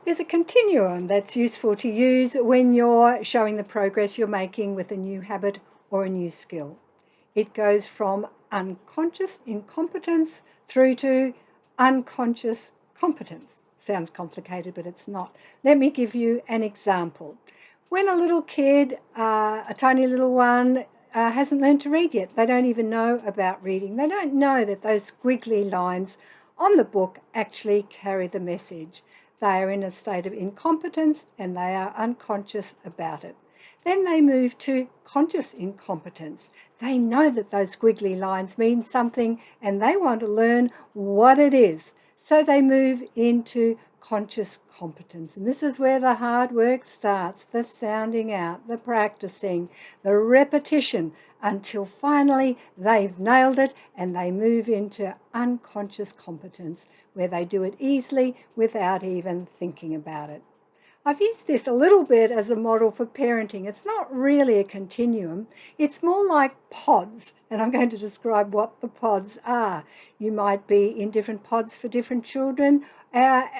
There's a continuum that's useful to use when you're showing the progress you're making with a new habit or a new skill. It goes from unconscious incompetence through to unconscious competence. Sounds complicated, but it's not. Let me give you an example. When a little kid, a tiny little one, hasn't learned to read yet, they don't even know about reading. They don't know that those squiggly lines on the book actually carry the message. They are in a state of incompetence and they are unconscious about it. Then they move to conscious incompetence. They know that those squiggly lines mean something and they want to learn what it is. So they move into conscious competence. And this is where the hard work starts, the sounding out, the practicing, the repetition, until finally they've nailed it and they move into unconscious competence, where they do it easily without even thinking about it. I've used this a little bit as a model for parenting. It's not really a continuum. It's more like pods, and I'm going to describe what the pods are. You might be in different pods for different children,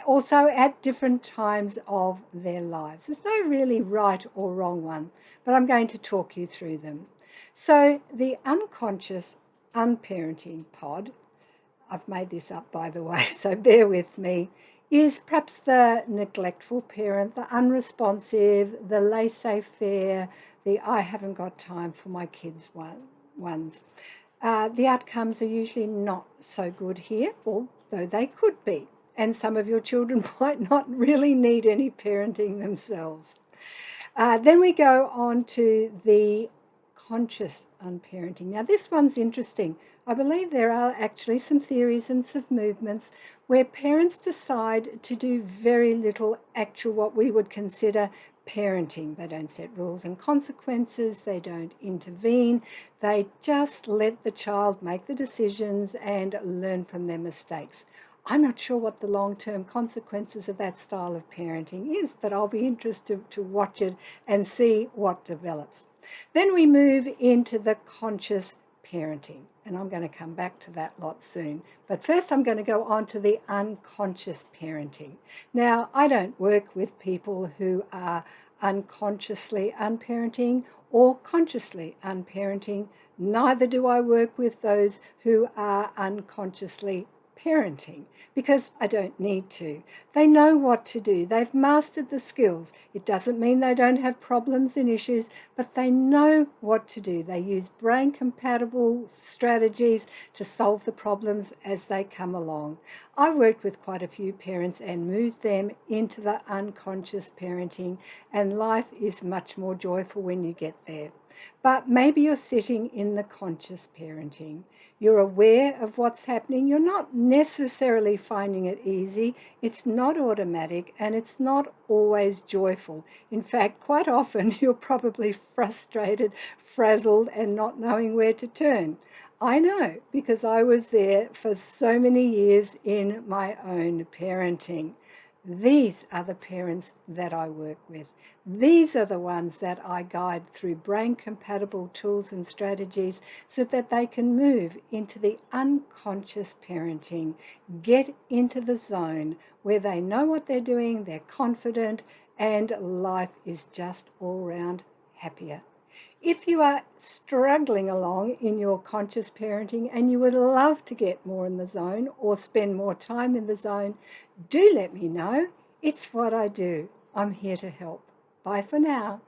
also at different times of their lives. There's no really right or wrong one, but I'm going to talk you through them. So the unconscious unparenting pod, I've made this up by the way, so bear with me, is perhaps the neglectful parent, the unresponsive, the laissez-faire, the I haven't got time for my kids ones. The outcomes are usually not so good here, although they could be. And some of your children might not really need any parenting themselves. Then we go on to the conscious unparenting. Now, this one's interesting. I believe there are actually some theories and some movements where parents decide to do very little actual, what we would consider parenting. They don't set rules and consequences, they don't intervene, they just let the child make the decisions and learn from their mistakes. I'm not sure what the long-term consequences of that style of parenting is, but I'll be interested to watch it and see what develops. Then we move into the conscious parenting, and I'm going to come back to that lot soon. But first I'm going to go on to the unconscious parenting. Now, I don't work with people who are unconsciously unparenting or consciously unparenting. Neither do I work with those who are unconsciously parenting, because I don't need to. They know what to do. They've mastered the skills. It doesn't mean they don't have problems and issues, but they know what to do. They use brain compatible strategies to solve the problems as they come along. I've worked with quite a few parents and moved them into the unconscious parenting, and life is much more joyful when you get there. But maybe you're sitting in the conscious parenting. You're aware of what's happening. You're not necessarily finding it easy. It's not automatic and it's not always joyful. In fact, quite often you're probably frustrated, frazzled, and not knowing where to turn. I know, because I was there for so many years in my own parenting. These are the parents that I work with. These are the ones that I guide through brain-compatible tools and strategies so that they can move into the unconscious parenting, get into the zone where they know what they're doing, they're confident, and life is just all round happier. If you are struggling along in your conscious parenting and you would love to get more in the zone or spend more time in the zone, do let me know. It's what I do. I'm here to help. Bye for now.